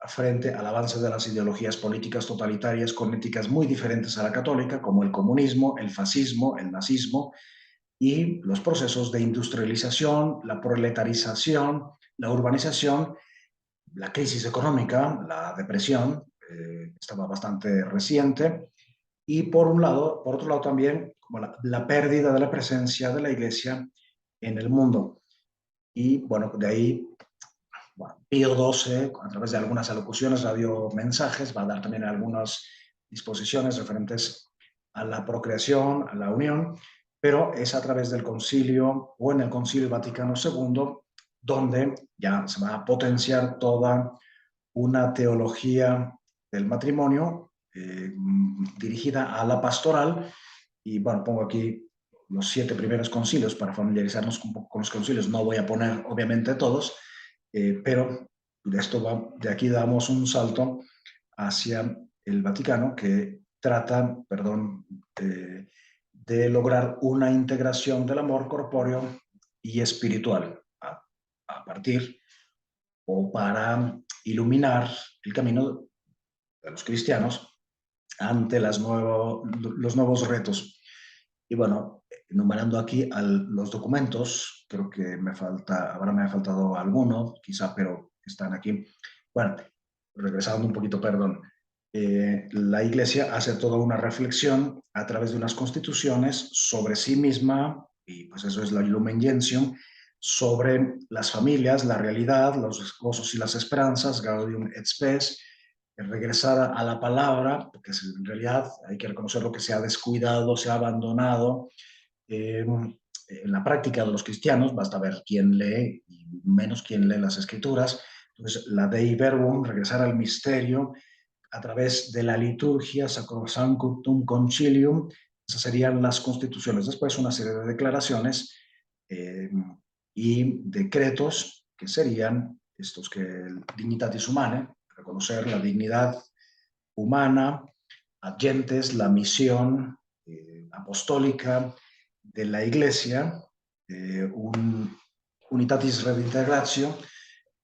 frente al avance de las ideologías políticas totalitarias con éticas muy diferentes a la católica, como el comunismo, el fascismo, el nazismo, y los procesos de industrialización, la proletarización, la urbanización, la crisis económica, la depresión, estaba bastante reciente, y por otro lado también, como la pérdida de la presencia de la Iglesia en el mundo. Y bueno, de ahí, bueno, Pío XII, a través de algunas alocuciones, radio mensajes, va a dar también algunas disposiciones referentes a la procreación, a la unión, pero es a través del concilio o en el Concilio Vaticano II donde ya se va a potenciar toda una teología del matrimonio dirigida a la pastoral. Y bueno, pongo aquí los 7 primeros concilios para familiarizarnos con los concilios. No voy a poner, obviamente, todos, pero de aquí damos un salto hacia el Vaticano, que trata, perdón, de lograr una integración del amor corpóreo y espiritual a partir o para iluminar el camino de los cristianos ante los nuevos retos. Y bueno, enumerando aquí los documentos, creo que ahora me ha faltado alguno, quizá, pero están aquí. Bueno, regresando un poquito, perdón. La Iglesia hace toda una reflexión a través de unas constituciones sobre sí misma, y pues eso es la Lumen Gentium, sobre las familias, la realidad, los gozos y las esperanzas, Gaudium et Spes, regresar a la palabra, porque en realidad hay que reconocer lo que se ha descuidado, se ha abandonado. En la práctica de los cristianos, basta ver quién lee y menos quién lee las escrituras. Entonces, la Dei Verbum, regresar al misterio a través de la liturgia, Sacrosanctum Concilium, esas serían las constituciones. Después, una serie de declaraciones eh, y decretos que serían estos que Dignitatis Humanae, reconocer la dignidad humana, agentes, la misión apostólica de la Iglesia, Unitatis Redintegratio,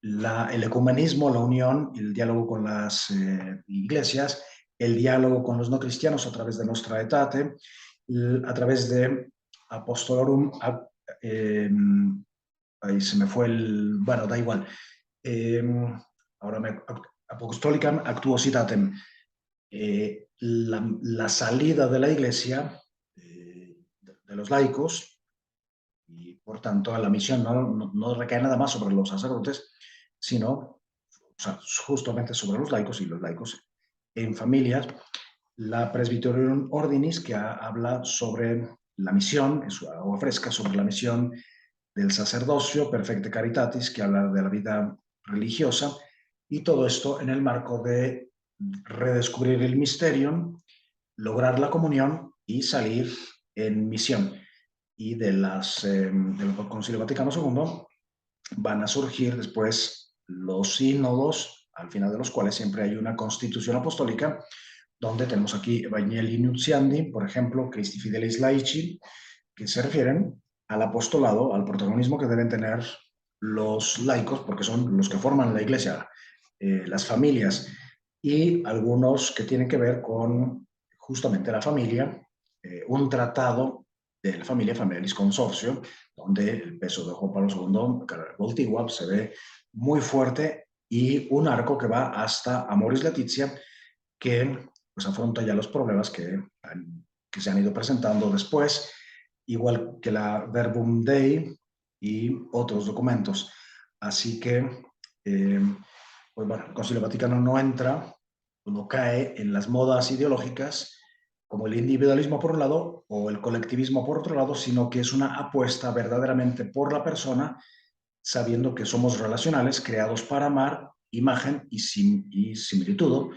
el ecumenismo, la unión, el diálogo con las iglesias, el diálogo con los no cristianos a través de Nostra Aetate, a través de Apostolorum, ahí se me fue bueno, da igual, eh, ahora Apostolicam Actuositatem, la salida de la Iglesia, de los laicos, y por tanto la misión no recae nada más sobre los sacerdotes, sino, o sea, justamente sobre los laicos y los laicos en familias. La Presbyterium Ordinis, que habla sobre la misión, es agua fresca sobre la misión del sacerdocio, Perfecte Caritatis, que habla de la vida religiosa, y todo esto en el marco de redescubrir el misterio, lograr la comunión y salir en misión. Y del Concilio Vaticano II van a surgir después los sínodos, al final de los cuales siempre hay una constitución apostólica, donde tenemos aquí Evangelii Nuntiandi, por ejemplo, Christi Fidelis Laici, que se refieren al apostolado, al protagonismo que deben tener los laicos, porque son los que forman la iglesia, las familias, y algunos que tienen que ver con justamente la familia, un tratado de la familia, Familiaris Consortio, donde el peso de Juan Pablo II, Voltigua, se ve muy fuerte, y un arco que va hasta Amoris Laetitia, que pues afronta ya los problemas que se han ido presentando después, igual que la Verbum Dei y otros documentos. Así que, pues bueno, el Concilio Vaticano no entra, no cae en las modas ideológicas como el individualismo por un lado o el colectivismo por otro lado, sino que es una apuesta verdaderamente por la persona, sabiendo que somos relacionales, creados para amar, imagen y similitud,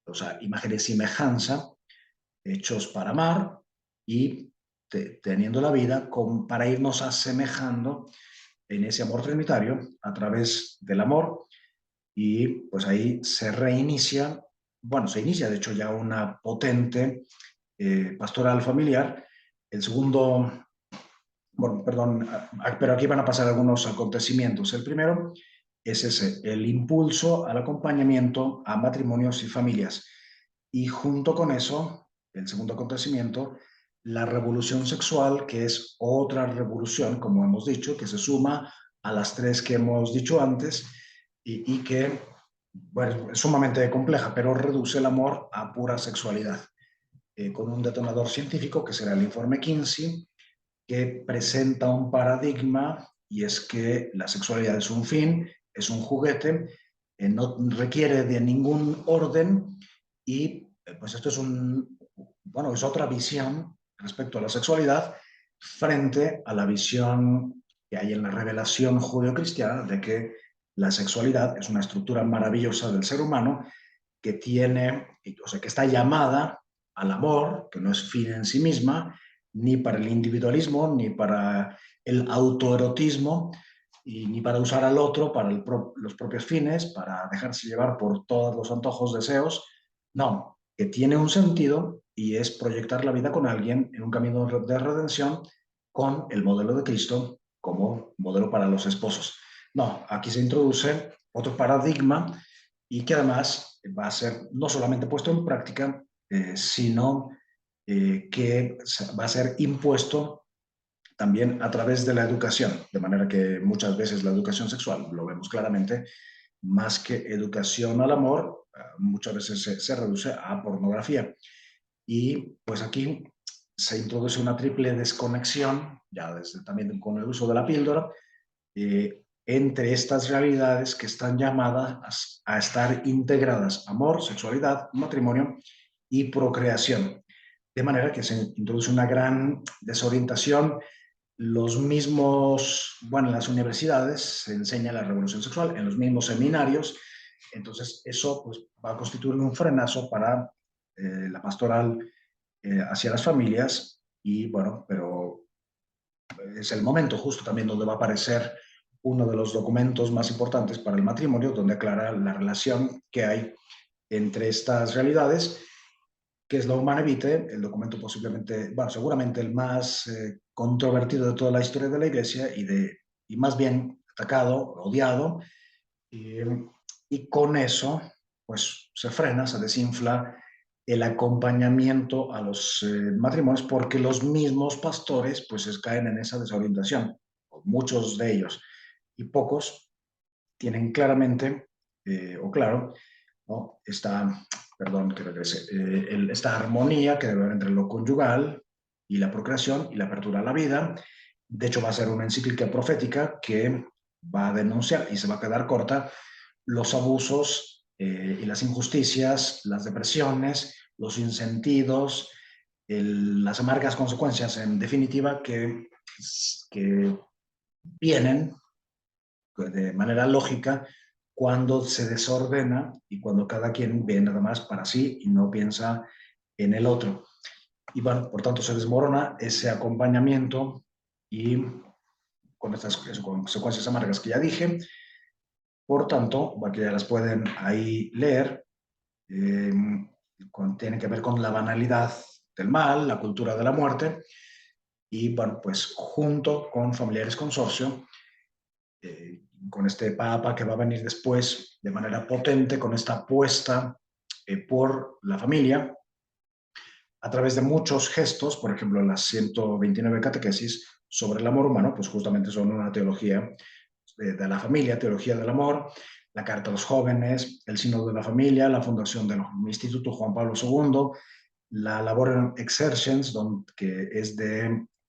o sea, imagen y semejanza, hechos para amar y teniendo la vida para irnos asemejando en ese amor trinitario a través del amor. Y pues ahí se reinicia, bueno, se inicia de hecho ya una potente pastoral familiar. El segundo, bueno, perdón, pero aquí van a pasar algunos acontecimientos. El primero es ese, el impulso al acompañamiento a matrimonios y familias. Y junto con eso, el segundo acontecimiento, la revolución sexual, que es otra revolución, como hemos dicho, que se suma a las tres que hemos dicho antes y que, bueno, es sumamente compleja, pero reduce el amor a pura sexualidad, con un detonador científico que será el informe Kinsey, que presenta un paradigma, y es que la sexualidad es un fin, es un juguete, no requiere de ningún orden, y pues esto bueno, es otra visión respecto a la sexualidad frente a la visión que hay en la revelación judeocristiana de que la sexualidad es una estructura maravillosa del ser humano que tiene, o sea, que está llamada al amor, que no es fin en sí misma, ni para el individualismo, ni para el autoerotismo, y ni para usar al otro para los propios fines, para dejarse llevar por todos los antojos, deseos. No, que tiene un sentido y es proyectar la vida con alguien en un camino de redención con el modelo de Cristo como modelo para los esposos. No, aquí se introduce otro paradigma y que además va a ser no solamente puesto en práctica, sino que va a ser impuesto también a través de la educación, de manera que muchas veces la educación sexual, lo vemos claramente, más que educación al amor, muchas veces se reduce a pornografía. Y pues aquí se introduce una triple desconexión, ya desde también con el uso de la píldora, entre estas realidades que están llamadas a estar integradas: amor, sexualidad, matrimonio y procreación. De manera que se introduce una gran desorientación. Los mismos, bueno, en las universidades se enseña la revolución sexual, en los mismos seminarios. Entonces eso pues, va a constituir un frenazo para la pastoral hacia las familias. Y bueno, pero es el momento justo también donde va a aparecer uno de los documentos más importantes para el matrimonio, donde aclara la relación que hay entre estas realidades, que es la Humanae Vitae, el documento posiblemente, bueno, seguramente el más controvertido de toda la historia de la Iglesia y más bien atacado, odiado, y, y con eso pues se frena, se desinfla el acompañamiento a los matrimonios, porque los mismos pastores pues caen en esa desorientación, muchos de ellos, y pocos tienen claramente, o claro, ¿no? Perdón, que regrese, esta armonía que debe haber entre lo conyugal y la procreación y la apertura a la vida. De hecho, va a ser una encíclica profética que va a denunciar, y se va a quedar corta, los abusos y las injusticias, las depresiones, los insentidos, las amargas consecuencias, en definitiva, que vienen de manera lógica cuando se desordena y cuando cada quien ve nada más para sí y no piensa en el otro. Y bueno, por tanto se desmorona ese acompañamiento, y con estas consecuencias amargas que ya dije. Por tanto, que ya las pueden ahí leer, eh, tiene que ver con la banalidad del mal, la cultura de la muerte, y bueno, pues junto con Familiares Consorcio, con este Papa que va a venir después de manera potente, con esta apuesta por la familia, a través de muchos gestos. Por ejemplo, las 129 catequesis sobre el amor humano, pues justamente son una teología de la familia, teología del amor, la Carta a los Jóvenes, el Sínodo de la Familia, la fundación del Instituto Juan Pablo II, la Labor Exercens, que es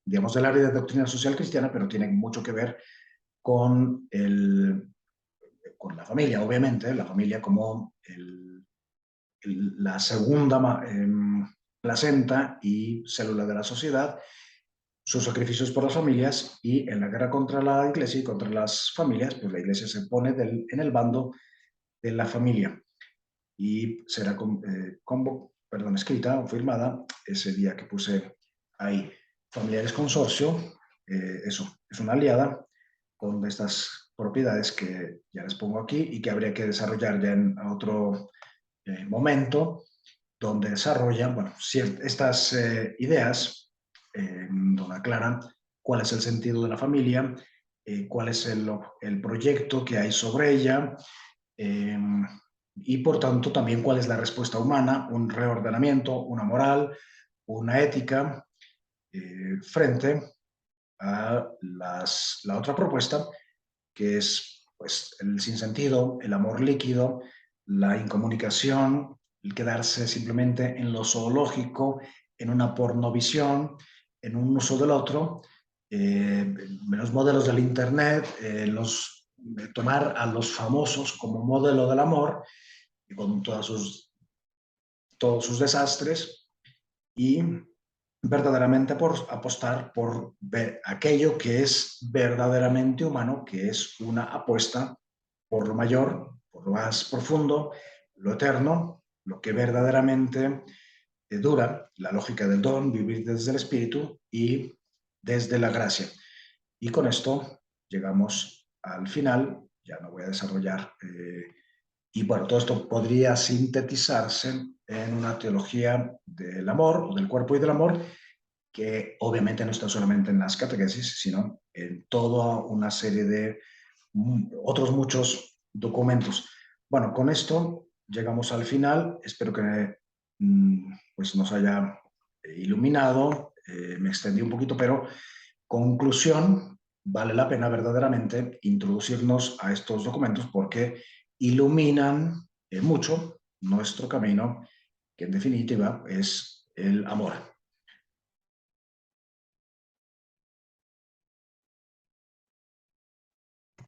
digamos, del área de doctrina social cristiana, pero tiene mucho que ver con, con la familia, obviamente, la familia como la segunda placenta y célula de la sociedad, sus sacrificios por las familias, y en la guerra contra la Iglesia y contra las familias, pues la Iglesia se pone en el bando de la familia, y será escrita o firmada ese día que puse ahí. Familiares Consorcio, eso, es una aliada con estas propiedades que ya les pongo aquí y que habría que desarrollar ya en otro momento, donde desarrollan, bueno, estas ideas, donde aclaran cuál es el sentido de la familia, cuál es el proyecto que hay sobre ella, eh, y por tanto también cuál es la respuesta humana, un reordenamiento, una moral, una ética, frente a la otra propuesta, que es pues, el sinsentido, el amor líquido, la incomunicación, el quedarse simplemente en lo zoológico, en una pornovisión, en un uso del otro, los modelos del Internet, tomar a los famosos como modelo del amor, y con todos sus desastres, y verdaderamente por apostar por ver aquello que es verdaderamente humano, que es una apuesta por lo mayor, por lo más profundo, lo eterno, lo que verdaderamente dura, la lógica del don, vivir desde el espíritu y desde la gracia. Y con esto llegamos al final, ya no voy a desarrollar. Y bueno, todo esto podría sintetizarse en una teología del amor, o del cuerpo y del amor, que obviamente no está solamente en las catequesis, sino en toda una serie de otros muchos documentos. Bueno, con esto llegamos al final. Espero que pues nos haya iluminado. Me extendí un poquito, pero conclusión, vale la pena verdaderamente introducirnos a estos documentos porque iluminan mucho nuestro camino, que en definitiva es el amor.